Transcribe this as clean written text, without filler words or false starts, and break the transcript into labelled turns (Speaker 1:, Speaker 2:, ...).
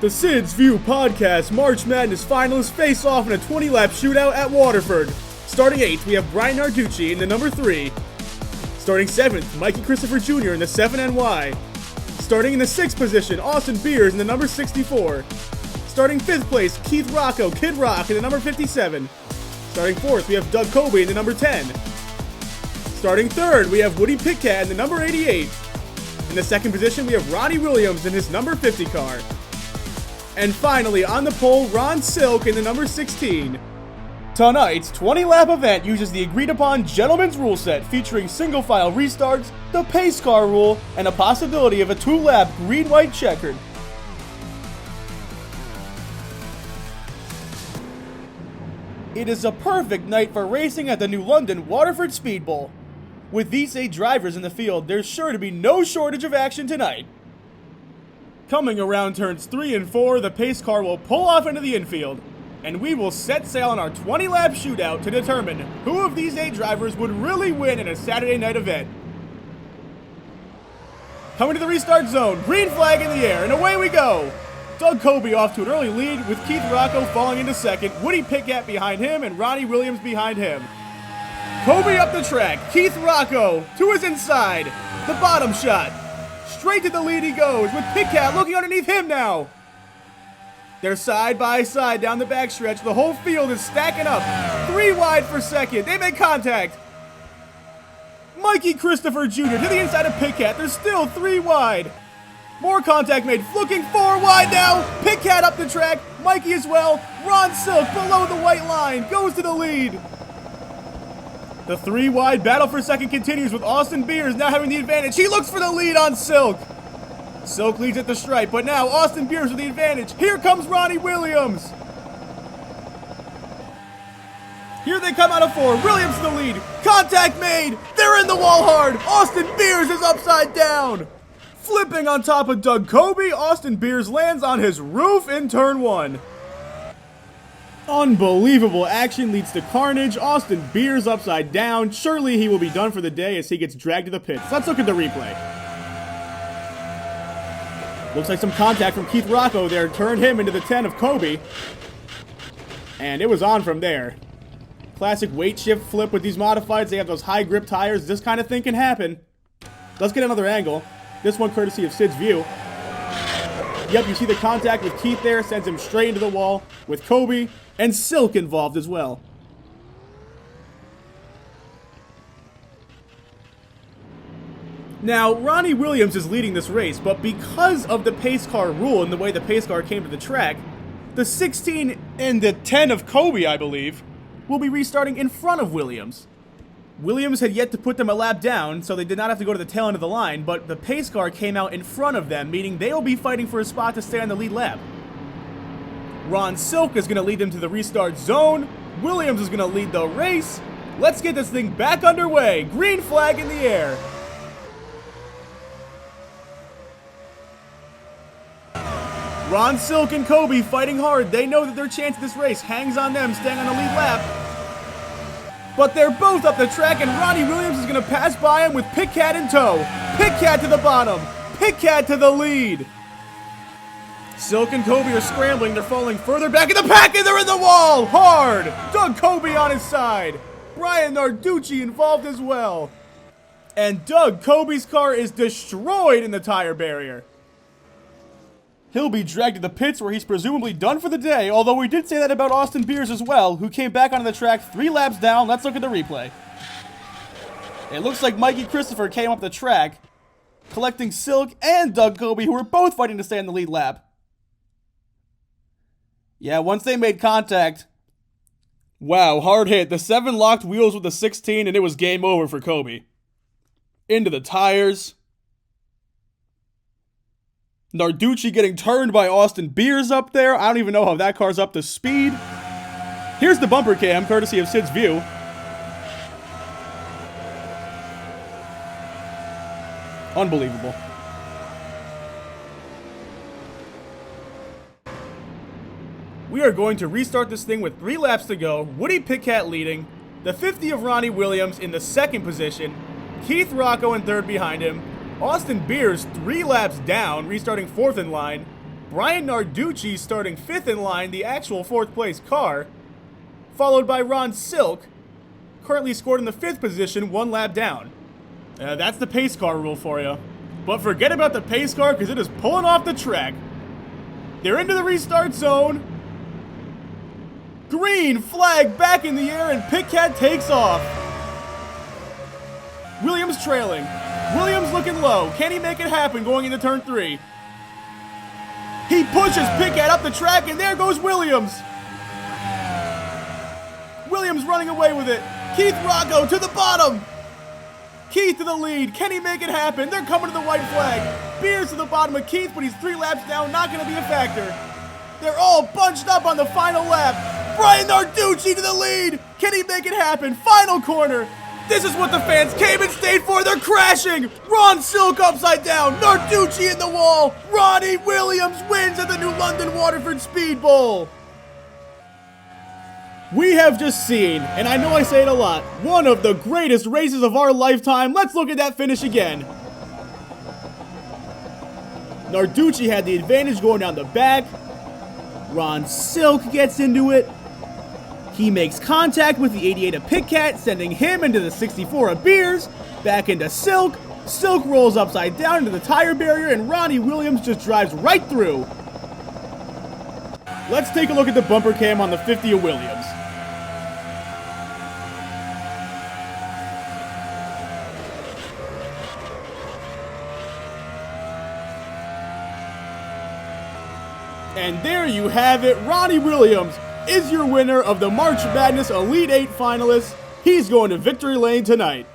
Speaker 1: The Sid's View podcast March Madness finalists face off in a 20-lap shootout at Waterford. Starting 8th, we have Brian Narducci in the number 3. Starting 7th, Mikey Christopher Jr. in the 7NY. Starting in the 6th position, Austin Beers in the number 64. Starting 5th place, Keith Rocco, Kid Rock in the number 57. Starting 4th, we have Doug Kobe in the number 10. Starting 3rd, we have Woody Pitcat in the number 88. In the 2nd position, we have Ronnie Williams in his number 50 car. And finally, on the pole, Ron Silk in the number 16. Tonight's 20-lap event uses the agreed-upon gentleman's rule set featuring single-file restarts, the pace car rule, and a possibility of a 2-lap green-white checkered. It is a perfect night for racing at the new London Waterford Speedbowl. With these 8 drivers in the field, there's sure to be no shortage of action tonight. Coming around turns 3 and 4, the pace car will pull off into the infield, and we will set sail on our 20-lap shootout to determine who of these 8 drivers would really win in a Saturday night event. Coming to the restart zone, green flag in the air, and away we go! Doug Kobe off to an early lead, with Keith Rocco falling into 2nd, Woody Pitcat behind him, and Ronnie Williams behind him. Kobe up the track, Keith Rocco to his inside, the bottom shot. Straight to the lead he goes, with Pitcat looking underneath him now. They're side by side down the backstretch. The whole field is stacking up. 3 wide for 2nd. They make contact. Mikey Christopher Jr. to the inside of Pitcat. There's still 3 wide. More contact made. Looking 4 wide now. Pitcat up the track. Mikey as well. Ron Silk below the white line. Goes to the lead. The 3 wide battle for 2nd continues with Austin Beers now having the advantage. He looks for the lead on Silk. Silk leads at the stripe, but now Austin Beers with the advantage. Here comes Ronnie Williams. Here they come out of 4. Williams to the lead. Contact made. They're in the wall hard. Austin Beers is upside down. Flipping on top of Doug Kobe, Austin Beers lands on his roof in turn 1. Unbelievable action leads to carnage. Austin Beers upside down. Surely he will be done for the day as he gets dragged to the pits. Let's look at the replay. Looks like some contact from Keith Rocco there turned him into the 10 of Kobe. And it was on from there. Classic weight shift flip with these modifieds. They have those high grip tires. This kind of thing can happen. Let's get another angle. This one courtesy of Sid's View. Yep, you see the contact with Keith there, sends him straight into the wall with Kobe and Silk involved as well. Now, Ronnie Williams is leading this race, but because of the pace car rule and the way the pace car came to the track, the 16 and the 10 of Kobe, I believe, will be restarting in front of Williams. Williams had yet to put them a lap down, so they did not have to go to the tail end of the line, but the pace car came out in front of them, meaning they will be fighting for a spot to stay on the lead lap. Ron Silk is going to lead them to the restart zone. Williams is going to lead the race. Let's get this thing back underway. Green flag in the air. Ron Silk and Kobe fighting hard. They know that their chance at this race hangs on them staying on the lead lap. But they're both up the track, and Ronnie Williams is going to pass by him with Pitcat in tow. Pitcat to the bottom. Pitcat to the lead. Silk and Kobe are scrambling. They're falling further back in the pack, and they're in the wall. Hard. Doug Kobe on his side. Brian Narducci involved as well. And Doug Kobe's car is destroyed in the tire barrier. He'll be dragged to the pits where he's presumably done for the day, although we did say that about Austin Beers as well, who came back onto the track 3 laps down. Let's look at the replay. It looks like Mikey Christopher came up the track, collecting Silk and Doug Kobe, who were both fighting to stay on the lead lap. Yeah, once they made contact, wow, hard hit. The 7 locked wheels with the 16, and it was game over for Kobe. Into the tires. Narducci getting turned by Austin Beers up there. I don't even know how that car's up to speed. Here's the bumper cam, courtesy of Sid's View. Unbelievable. We are going to restart this thing with 3 laps to go. Woody Pitcat leading. The 50 of Ronnie Williams in the 2nd position. Keith Rocco in 3rd behind him. Austin Beers 3 laps down, restarting 4th in line. Brian Narducci starting 5th in line, the actual 4th place car, followed by Ron Silk, currently scored in the 5th position, 1 lap down. That's the pace car rule for you. But forget about the pace car because it is pulling off the track. They're into the restart zone. Green flag back in the air and Pit Cat takes off. Williams trailing. Williams looking low. Can he make it happen going into turn 3? He pushes Pit Cat up the track and there goes Williams. Williams running away with it. Keith Rocco to the bottom. Keith to the lead. Can he make it happen? They're coming to the white flag. Beers to the bottom of Keith, but he's 3 laps down. Not going to be a factor. They're all bunched up on the final lap. Brian Narducci to the lead. Can he make it happen? Final corner. This is what the fans came and stayed for. They're crashing. Ron Silk upside down. Narducci in the wall. Ronnie Williams wins at the new London Waterford Speedbowl. We have just seen, and I know I say it a lot, one of the greatest races of our lifetime. Let's look at that finish again. Narducci had the advantage going down the back. Ron Silk gets into it. He makes contact with the 88 of Pit Cat, sending him into the 64 of Beers. Back into Silk. Silk rolls upside down into the tire barrier, and Ronnie Williams just drives right through. Let's take a look at the bumper cam on the 50 of Williams. And there you have it. Ronnie Williams is your winner of the March Madness Elite 8 finalists. He's going to victory lane tonight.